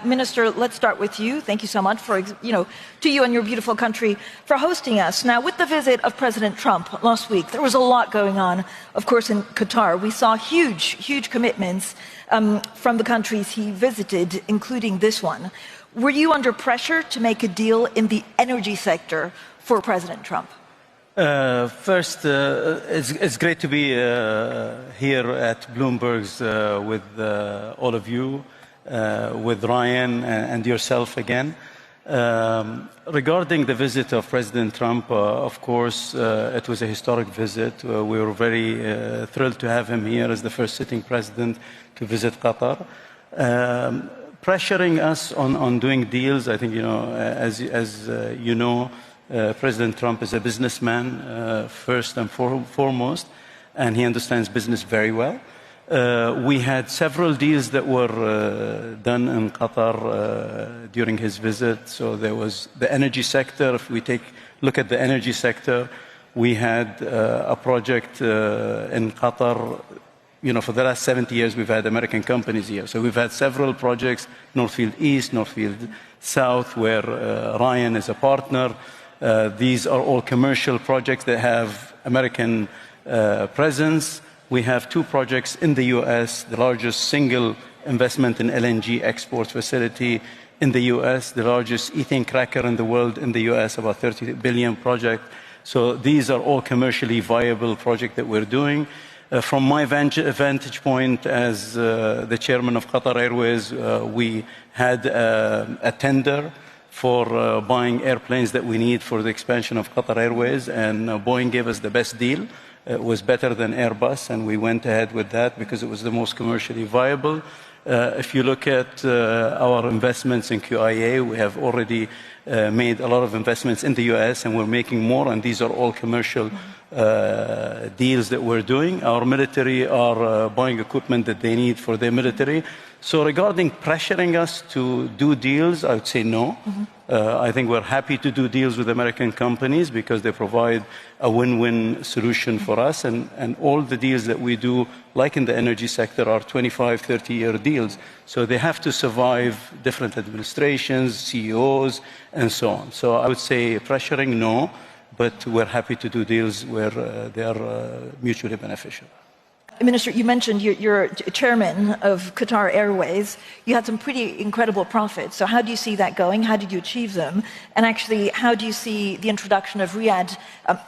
Minister, let's start with you. Thank you so much for, to you and your beautiful country for hosting us. Now, with the visit of President Trump last week, there was a lot going on, of course, in Qatar. We saw huge commitments from the countries he visited, including this one. Were you under pressure to make a deal in the energy sector for President Trump? First, it's great to be here at Bloomberg's with all of you, with Ryan and yourself again. Regarding the visit of President Trump, of course, it was a historic visit. We were very thrilled to have him here as the first sitting president to visit Qatar. Pressuring us on doing deals, I think, as you know, President Trump is a businessman, first and foremost, and he understands business very well. We had several deals that were done in Qatar during his visit. So there was the energy sector. If we look at the energy sector, we had a project in Qatar. For the last 70 years, we've had American companies here. So we've had several projects, Northfield East, Northfield South, where Ryan is a partner. These are all commercial projects that have American presence. We have two projects in the U.S., the largest single investment in LNG export facility in the U.S., the largest ethane cracker in the world in the U.S., about 30 billion project. So these are all commercially viable projects that we're doing. From my vantage point as the chairman of Qatar Airways, we had a tender for buying airplanes that we need for the expansion of Qatar Airways, and Boeing gave us the best deal. It was better than Airbus, and we went ahead with that because it was the most commercially viable. If you look at our investments in QIA, we have already made a lot of investments in the US, and we're making more, and these are all commercial deals that we're doing. Our military are buying equipment that they need for their military. So regarding pressuring us to do deals, I would say no. I think we're happy to do deals with American companies because they provide a win-win solution for us. And all the deals that we do, like in the energy sector, are 25, 30-year deals. So they have to survive different administrations, CEOs, and so on. So I would say pressuring, no. But we're happy to do deals where they are mutually beneficial. Minister, you mentioned you're chairman of Qatar Airways. You had some pretty incredible profits. So how do you see that going? How did you achieve them? And actually, how do you see the introduction of Riyadh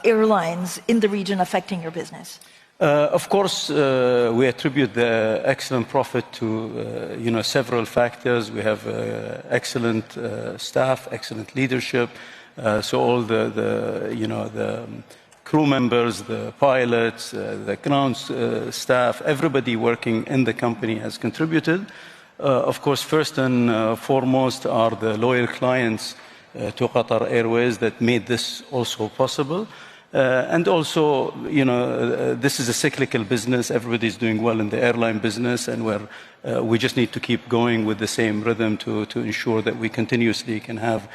Airlines in the region affecting your business? Of course, we attribute the excellent profit to several factors. We have excellent staff, excellent leadership. So all the crew members, the pilots, the ground staff, everybody working in the company has contributed. Of course, first and foremost are the loyal clients to Qatar Airways that made this also possible. And also, this is a cyclical business. Everybody's doing well in the airline business, and we just need to keep going with the same rhythm to ensure that we continuously can have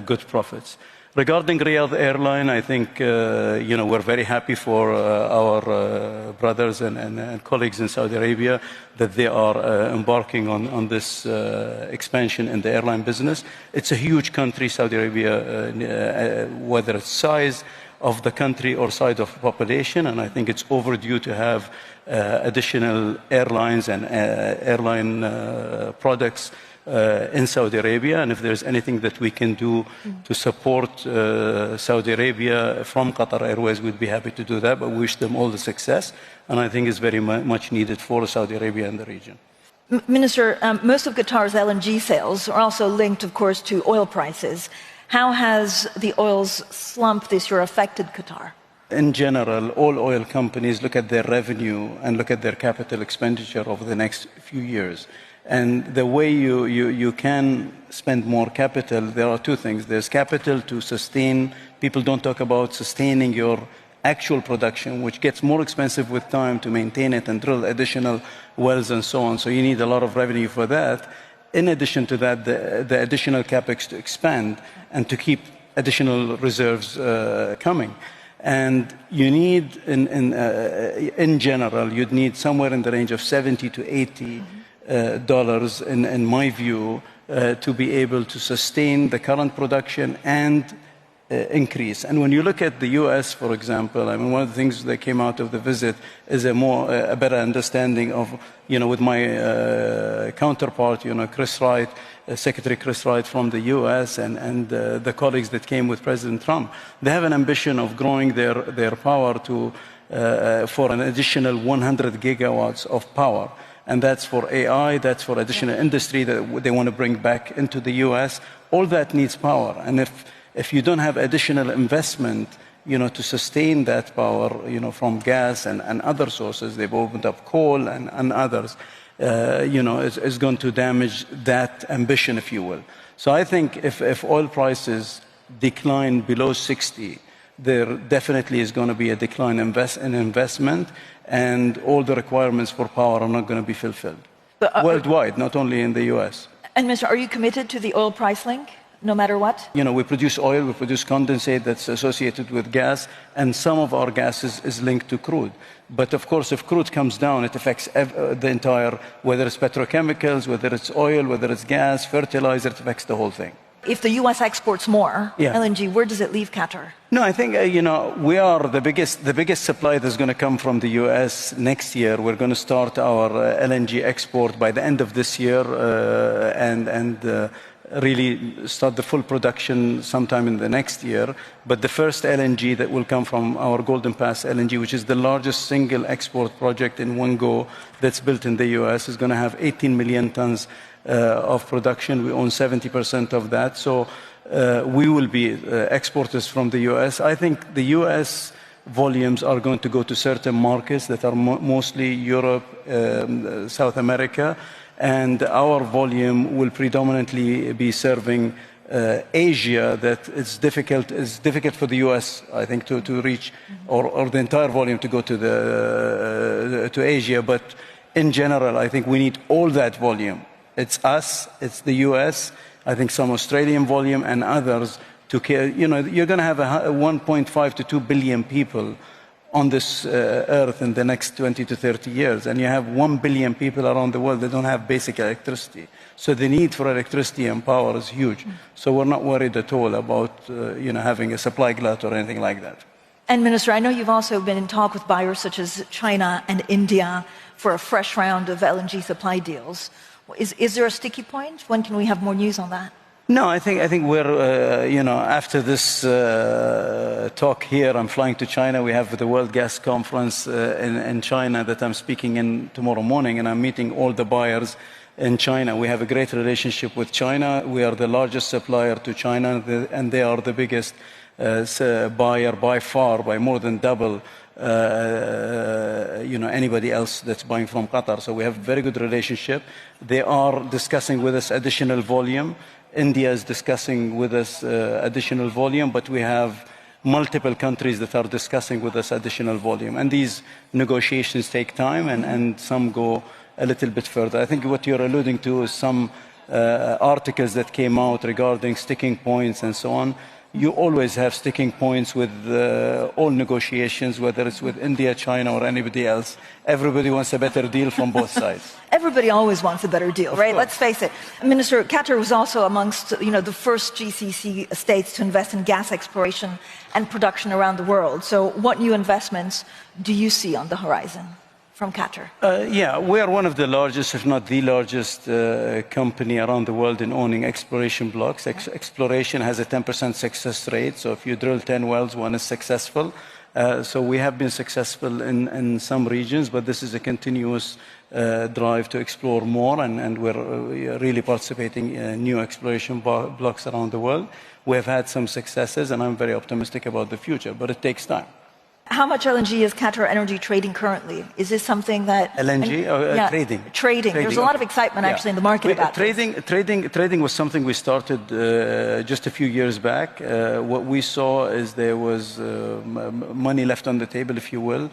good profits. Regarding Riyadh Airline, I think we're very happy for our brothers and colleagues in Saudi Arabia that they are embarking on this expansion in the airline business. It's a huge country, Saudi Arabia, whether it's size of the country or size of population, and I think it's overdue to have additional airlines and airline products in Saudi Arabia. And if there's anything that we can do to support Saudi Arabia from Qatar Airways, we'd be happy to do that, but we wish them all the success, and I think it's very much needed for Saudi Arabia and the region. Minister, most of Qatar's LNG sales are also linked, of course, to oil prices. How has the oil's slump this year affected Qatar? In general, all oil companies look at their revenue and look at their capital expenditure over the next few years. And the way you can spend more capital, there are two things. There's capital to sustain. People don't talk about sustaining your actual production, which gets more expensive with time to maintain it and drill additional wells and so on. So you need a lot of revenue for that. In addition to that, the additional capex to expand and to keep additional reserves coming. And you need, in general, you'd need somewhere in the range of $70 to $80 in my view, to be able to sustain the current production and increase. And when you look at the U.S., for example, I mean, one of the things that came out of the visit is a better understanding of, with my counterpart, Chris Wright, Secretary Chris Wright from the U.S. and the colleagues that came with President Trump. They have an ambition of growing their power to for an additional 100 gigawatts of power. And that's for AI, that's for additional industry that they want to bring back into the U.S. All that needs power. And if you don't have additional investment, to sustain that power, from gas and other sources, they've opened up coal and others, is going to damage that ambition, if you will. So I think if oil prices decline below 60, there definitely is going to be a decline in investment, and all the requirements for power are not going to be fulfilled. Worldwide, not only in the U.S. And, Minister, are you committed to the oil price link, no matter what? We produce oil, we produce condensate that's associated with gas, and some of our gas is linked to crude. But of course, if crude comes down, it affects the entire, whether it's petrochemicals, whether it's oil, whether it's gas, fertilizer, it affects the whole thing. If the U.S. exports more LNG, where does it leave Qatar? No, I think, we are the biggest supply that's going to come from the U.S. next year. We're going to start our LNG export by the end of this year and really start the full production sometime in the next year. But the first LNG that will come from our Golden Pass LNG, which is the largest single export project in one go that's built in the U.S., is going to have 18 million tons of production. We own 70% of that. So we will be exporters from the U.S. I think the U.S. volumes are going to go to certain markets that are mostly Europe, South America, and our volume will predominantly be serving Asia. That it's difficult for the U.S., I think, to reach, or the entire volume to go to Asia. But in general, I think we need all that volume. It's us, it's the U.S., I think some Australian volume and others to care. You're going to have 1.5 to 2 billion people on this earth in the next 20 to 30 years. And you have 1 billion people around the world that don't have basic electricity. So the need for electricity and power is huge. So we're not worried at all about, having a supply glut or anything like that. And Minister, I know you've also been in talk with buyers such as China and India for a fresh round of LNG supply deals. Is there a sticky point? When can we have more news on that? No, I think we're, after this talk here, I'm flying to China. We have the World Gas Conference in China that I'm speaking in tomorrow morning, and I'm meeting all the buyers in China. We have a great relationship with China. We are the largest supplier to China, and they are the biggest buyer by far, by more than double anybody else that's buying from Qatar. So we have a very good relationship. They are discussing with us additional volume. India is discussing with us additional volume, but we have multiple countries that are discussing with us additional volume. And these negotiations take time, and some go a little bit further. I think what you're alluding to is some articles that came out regarding sticking points and so on. You always have sticking points with all negotiations, whether it's with India, China, or anybody else. Everybody wants a better deal from both sides. Everybody always wants a better deal, right? Let's face it. Minister, Qatar was also amongst, the first GCC states to invest in gas exploration and production around the world. So what new investments do you see on the horizon from Qatar? We are one of the largest, if not the largest, company around the world in owning exploration blocks. Exploration has a 10% success rate, so if you drill 10 wells, one is successful. So we have been successful in some regions, but this is a continuous drive to explore more, and we're really participating in new exploration blocks around the world. We have had some successes, and I'm very optimistic about the future, but it takes time. How much LNG is Qatar Energy trading currently? Is this something that... LNG? Trading. Trading. There's a lot of excitement actually in the market about Trading was something we started just a few years back. What we saw is there was money left on the table, if you will.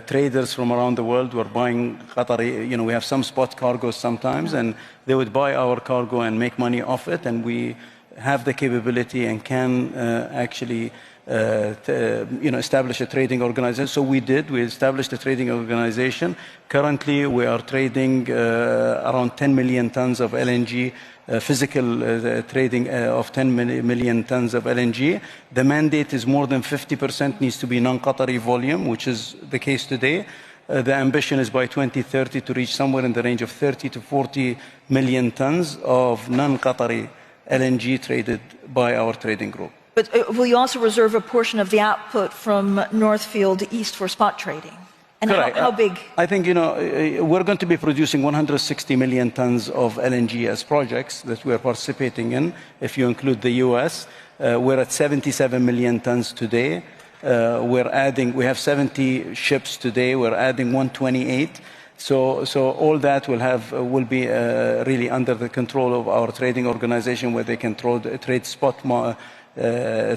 Traders from around the world were buying Qatari, we have some spot cargoes sometimes, and they would buy our cargo and make money off it, and we have the capability and can actually establish a trading organization. So we did. We established a trading organization. Currently, we are trading around 10 million tons of LNG, physical trading of 10 million tons of LNG. The mandate is more than 50% needs to be non-Qatari volume, which is the case today. The ambition is by 2030 to reach somewhere in the range of 30 to 40 million tons of non-Qatari LNG traded by our trading group. But will you also reserve a portion of the output from Northfield East for spot trading? And how big? I think, we're going to be producing 160 million tons of LNG as projects that we're participating in. If you include the US, we're at 77 million tons today. We have 70 ships today. We're adding 128. So all that will be really under the control of our trading organization, where they can trade spot,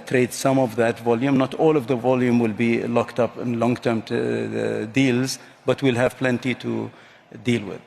trade some of that volume. Not all of the volume will be locked up in long-term deals, but we'll have plenty to deal with.